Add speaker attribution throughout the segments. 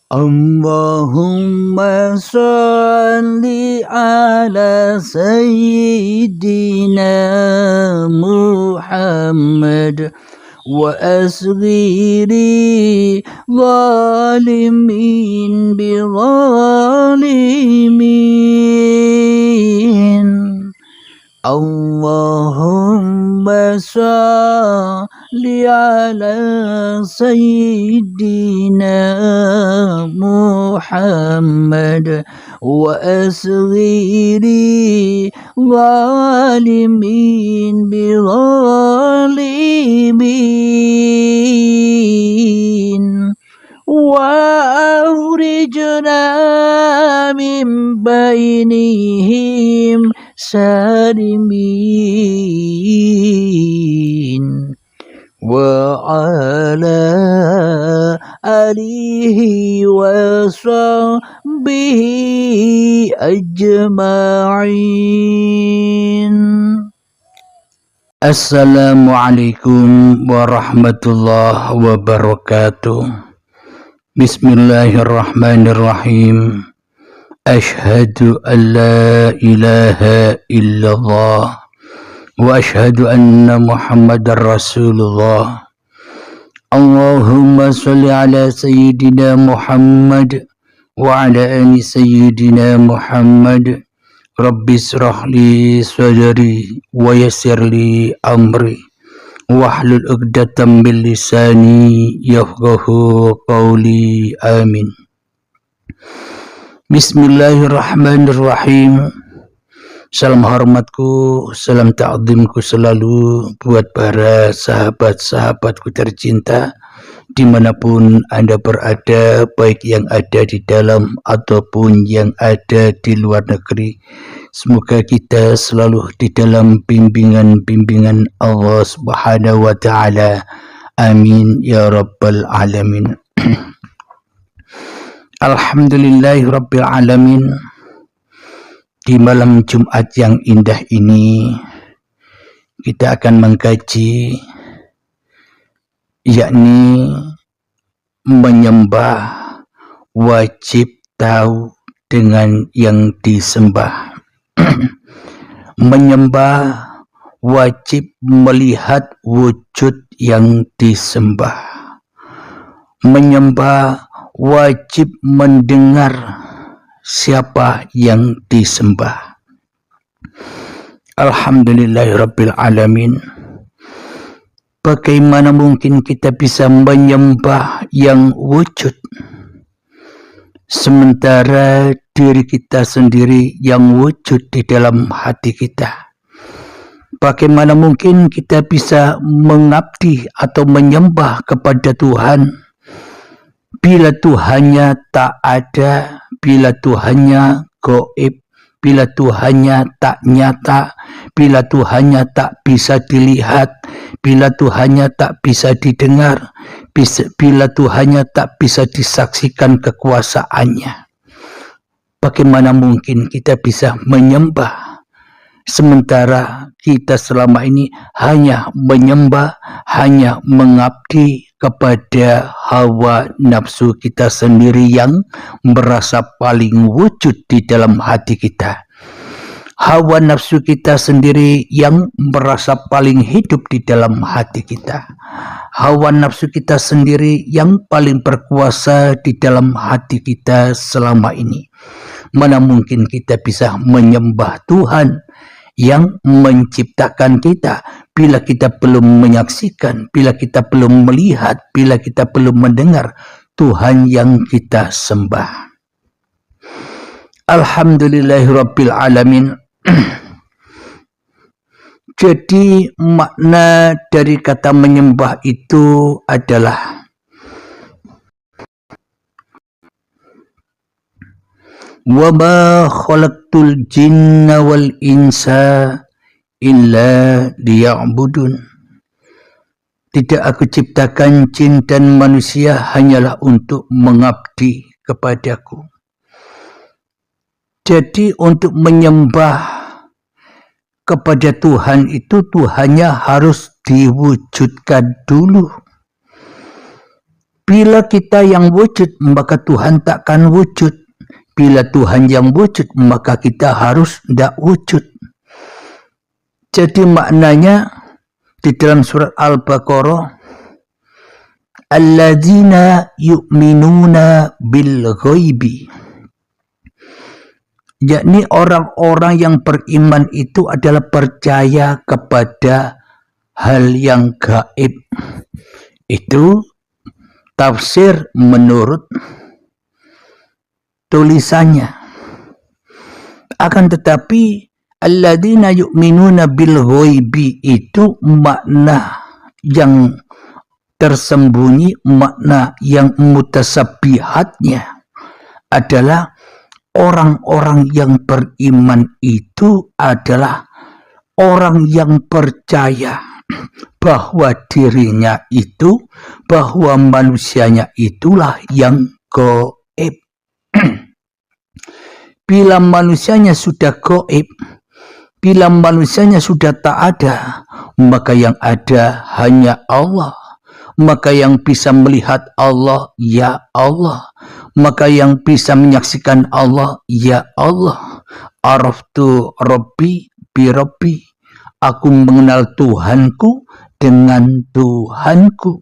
Speaker 1: Allahumma salli ala Sayyidina Muhammad wa asghiri zalimin bi zalimin. Allahumma salli ala Sayyidina Muhammad wa asghiri zalimin bi zalimin wa akhrijna min bainihim salimin wa ala alihi wa sahbihi ajma'in. Assalamualaikum warahmatullahi wabarakatuh. Bismillahirrahmanirrahim. Ashhadu an la ilaha illallah wa ashhadu anna Muhammadar Rasulullah. Allahumma salli ala Sayyidina Muhammad wa ala ali Sayyidina Muhammad. Rabbi israh li sadri wa yassir li amri wahlul 'uqdatam min lisani yafqahu qawli. Amin. Bismillahirrahmanirrahim. Salam hormatku, salam ta'zimku selalu buat para sahabat-sahabatku tercinta dimanapun Anda berada, baik yang ada di dalam ataupun yang ada di luar negeri. Semoga kita selalu di dalam bimbingan Allah Subhanahu wa Ta'ala. Amin ya rabbal alamin. Alhamdulillahi rabbil alamin. Di malam Jumat yang indah ini kita akan mengkaji, yakni menyembah wajib tahu dengan yang disembah. Menyembah wajib melihat wujud yang disembah. Menyembah wajib mendengar siapa yang disembah. Alhamdulillahirabbil alamin. Bagaimana mungkin kita bisa menyembah yang wujud sementara diri kita sendiri yang wujud di dalam hati kita? Bagaimana mungkin kita bisa mengabdi atau menyembah kepada Tuhan bila Tuhannya tak ada, bila Tuhannya gaib, bila Tuhannya tak nyata, bila Tuhannya tak bisa dilihat, bila Tuhannya tak bisa didengar, bila Tuhannya tak bisa disaksikan kekuasaannya? Bagaimana mungkin kita bisa menyembah sementara kita selama ini hanya menyembah, hanya mengabdi kepada hawa nafsu kita sendiri yang merasa paling wujud di dalam hati kita. Hawa nafsu kita sendiri yang merasa paling hidup di dalam hati kita. Hawa nafsu kita sendiri yang paling berkuasa di dalam hati kita selama ini. Mana mungkin kita bisa menyembah Tuhan yang menciptakan kita bila kita belum menyaksikan, bila kita belum melihat, bila kita belum mendengar Tuhan yang kita sembah. Alhamdulillahirabbil alamin. Jadi makna dari kata menyembah itu adalah wa ma khalaqtul jinna wal insa illa liya'budun. Tidak aku ciptakan jin dan manusia hanyalah untuk mengabdi kepadaku. Jadi untuk menyembah kepada Tuhan itu Tuhannya harus diwujudkan dulu. Bila kita yang wujud, maka Tuhan takkan wujud. Bila Tuhan yang wujud, maka kita harus tidak wujud. Jadi maknanya di dalam surat Al-Baqarah, alladzina yu'minuna bil ghaibi, yakni orang-orang yang beriman itu adalah percaya kepada hal yang gaib. Itu tafsir menurut tulisannya. Akan tetapi alladzina yu'minuna bil ghaibi itu makna yang tersembunyi, makna yang mutasabbihatnya adalah orang-orang yang beriman itu adalah orang yang percaya bahwa dirinya itu, bahwa manusianya itulah yang gaib. Bila manusianya sudah gaib, bila manusianya sudah tak ada, maka yang ada hanya Allah. Maka yang bisa melihat Allah, ya Allah. Maka yang bisa menyaksikan Allah, ya Allah. Araftu Rabbi bi Rabbi. Aku mengenal Tuhanku dengan Tuhanku.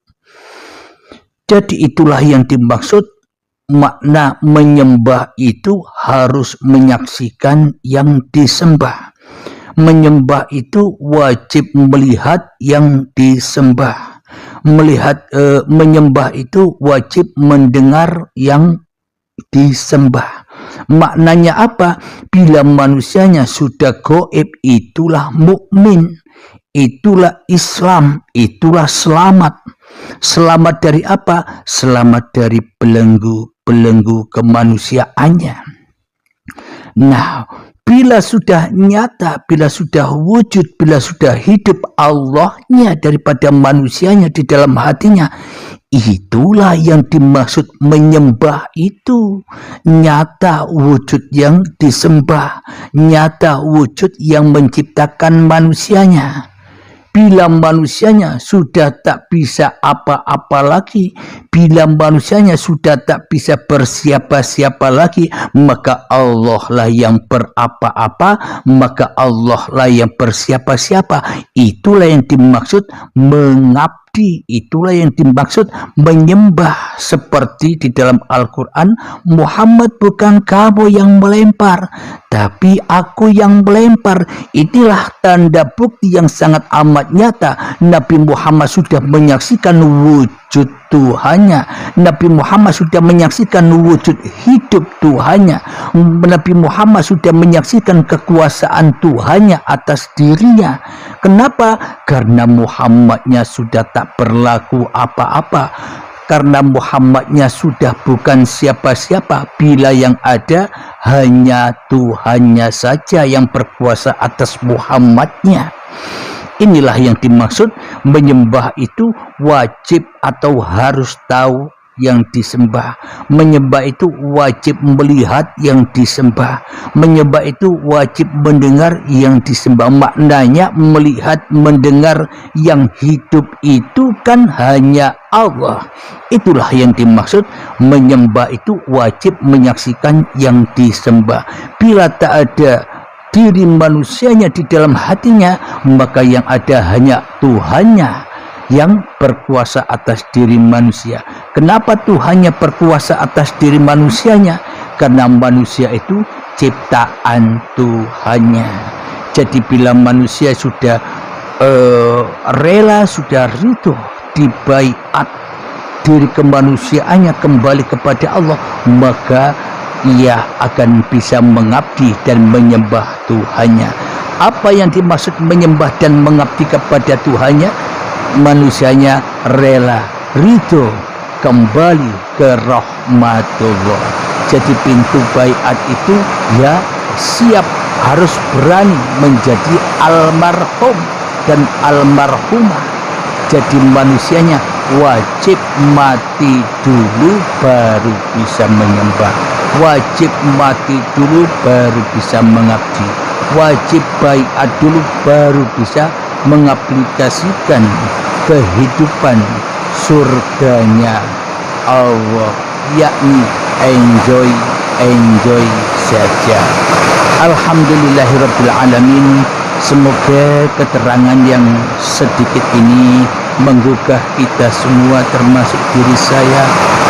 Speaker 1: Jadi itulah yang dimaksud makna menyembah itu harus menyaksikan yang disembah. Menyembah itu wajib melihat yang disembah. Menyembah itu wajib mendengar yang disembah. Maknanya apa? Bila manusianya sudah gaib, itulah mukmin, itulah Islam, itulah selamat. Selamat dari apa? Selamat dari belenggu-belenggu kemanusiaannya. Nah, bila sudah nyata, bila sudah wujud, bila sudah hidup Allahnya daripada manusianya di dalam hatinya, itulah yang dimaksud menyembah itu. Nyata wujud yang disembah, nyata wujud yang menciptakan manusianya. Bila manusianya sudah tak bisa apa-apa lagi, bila manusianya sudah tak bisa bersiapa-siapa lagi, maka Allah lah yang berapa-apa, maka Allah lah yang bersiapa-siapa. Itulah yang dimaksud mengabdi, itulah yang dimaksud menyembah. Seperti di dalam Al-Quran, Muhammad bukan kamu yang melempar, tapi aku yang melempar. Inilah tanda bukti yang sangat amat nyata. Nabi Muhammad sudah menyaksikan wujud Tuhannya. Nabi Muhammad sudah menyaksikan wujud hidup Tuhannya. Nabi Muhammad sudah menyaksikan kekuasaan Tuhannya atas dirinya. Kenapa? Karena Muhammadnya sudah tak berlaku apa-apa. Karena Muhammadnya sudah bukan siapa-siapa. Bila yang ada hanya Tuhannya saja yang berkuasa atas Muhammadnya. Inilah yang dimaksud menyembah itu wajib atau harus tahu yang disembah. Menyembah itu wajib melihat yang disembah. Menyembah itu wajib mendengar yang disembah. Maknanya melihat, mendengar yang hidup itu kan hanya Allah. Itulah yang dimaksud menyembah itu wajib menyaksikan yang disembah. Bila tak ada diri manusianya di dalam hatinya, maka yang ada hanya Tuhannya yang berkuasa atas diri manusia. Kenapa Tuhannya berkuasa atas diri manusianya? Karena manusia itu ciptaan Tuhannya. Jadi bila manusia sudah rela, sudah ridho, dibaiat diri kemanusiaannya kembali kepada Allah, maka ia akan bisa mengabdi dan menyembah Tuhannya. Apa yang dimaksud menyembah dan mengabdi kepada Tuhannya? Manusianya rela, ridho, kembali ke rahmatullah. Jadi pintu baiat itu ya siap, harus berani menjadi almarhum dan almarhumah. Jadi manusianya wajib mati dulu baru bisa menyembah. Wajib mati dulu baru bisa mengabdi. Wajib baiat dulu baru bisa mengaplikasikan kehidupan surganya Allah, yakni enjoy saja. Alhamdulillahirabbil alamin. Semoga keterangan yang sedikit ini menggugah kita semua termasuk diri saya,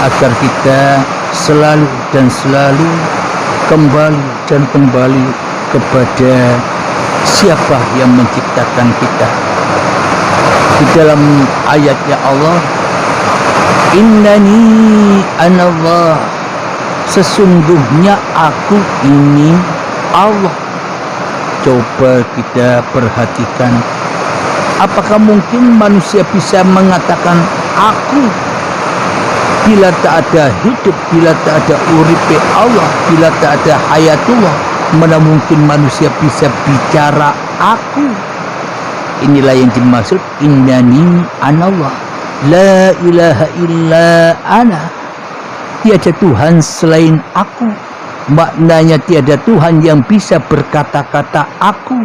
Speaker 1: agar kita selalu kembali kepada siapa yang menciptakan kita. Di dalam ayatnya Allah, innani anallah, sesungguhnya aku ini Allah. Coba kita perhatikan, apakah mungkin manusia bisa mengatakan aku bila tak ada hidup, bila tak ada uripe Allah, bila tak ada hayatullah? Mana mungkin manusia bisa bicara aku? Inilah yang dimaksud innani anallah, la ilaha illa ana, tiada Tuhan selain aku. Maknanya tiada Tuhan yang bisa berkata-kata aku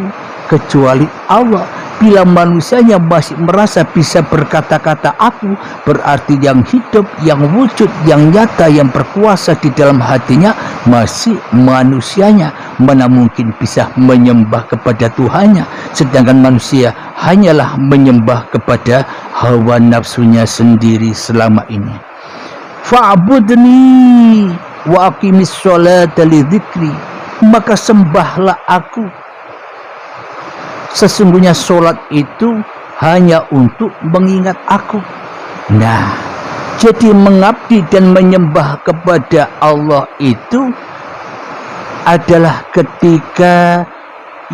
Speaker 1: kecuali Allah. Bila manusianya masih merasa bisa berkata-kata aku, berarti yang hidup, yang wujud, yang nyata, yang berkuasa di dalam hatinya masih manusianya. Mana mungkin bisa menyembah kepada Tuhannya, sedangkan manusia hanyalah menyembah kepada hawa nafsunya sendiri selama ini. Fa'budni wa aqimis sholata li dzikri, maka sembahlah aku. Sesungguhnya sholat itu hanya untuk mengingat aku. Nah, jadi mengabdi dan menyembah kepada Allah itu adalah ketika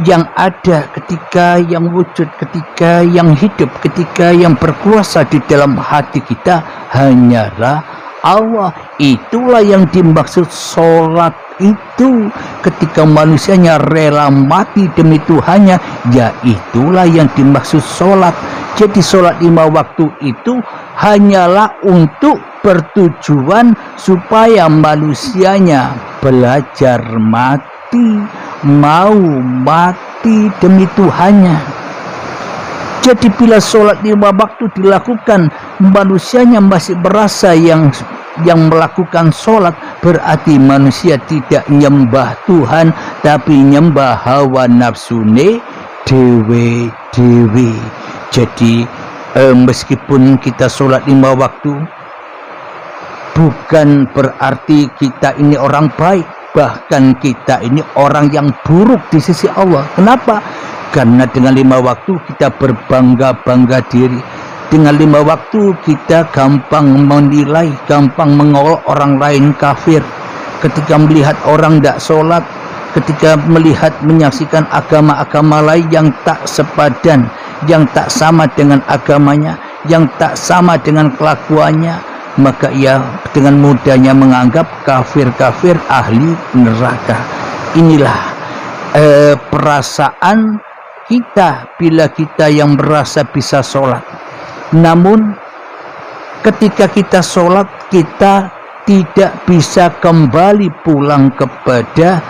Speaker 1: yang ada, ketika yang wujud, ketika yang hidup, ketika yang berkuasa di dalam hati kita hanyalah Allah. Itulah yang dimaksud sholat itu. Ketika manusianya rela mati demi Tuhannya, ya itulah yang dimaksud sholat. Jadi sholat 5 waktu itu hanyalah untuk bertujuan supaya manusianya belajar mati, mau mati demi Tuhannya. Jadi bila sholat 5 waktu dilakukan, manusianya masih merasa yang melakukan sholat, berarti manusia tidak nyembah Tuhan, tapi nyembah hawa nafsune dewe. Jadi meskipun kita sholat 5 waktu, bukan berarti kita ini orang baik, bahkan kita ini orang yang buruk di sisi Allah. Kenapa? Karena dengan 5 waktu kita berbangga-bangga diri. Dengan 5 waktu kita gampang menilai, gampang mengolok orang lain kafir. Ketika melihat orang tidak sholat, ketika melihat menyaksikan agama-agama lain yang tak sepadan, yang tak sama dengan agamanya, yang tak sama dengan kelakuannya, maka ia dengan mudahnya menganggap kafir-kafir ahli neraka. Inilah perasaan kita bila kita yang merasa bisa sholat. Namun ketika kita sholat, kita tidak bisa kembali pulang kepada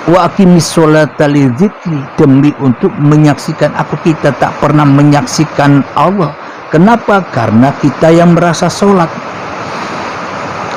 Speaker 1: wa aqimis sholata li dzikri, demi untuk menyaksikan aku. Kita tak pernah menyaksikan Allah. Kenapa? Karena kita yang merasa sholat.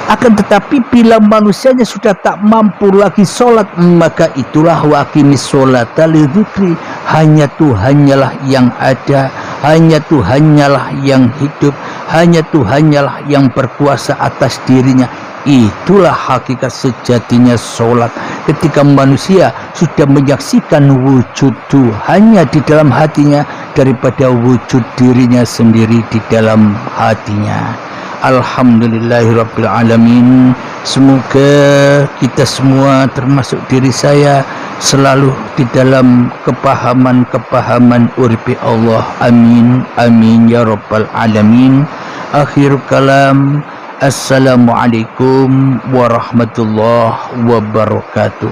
Speaker 1: Akan tetapi bila manusianya sudah tak mampu lagi sholat, maka itulah wa aqimis sholata li dzikri, hanya Tuhannya yang ada, hanya Tuhannya yang hidup, hanya Tuhannya yang berkuasa atas dirinya. Itulah hakikat sejatinya sholat. Ketika manusia sudah menyaksikan wujud Tuhannya di dalam hatinya daripada wujud dirinya sendiri di dalam hatinya. Alhamdulillahirabbil alamin. Semoga kita semua termasuk diri saya selalu di dalam kepahaman uripi Allah. Amin amin ya rabbal alamin. Akhir kalam, assalamualaikum warahmatullahi wabarakatuh.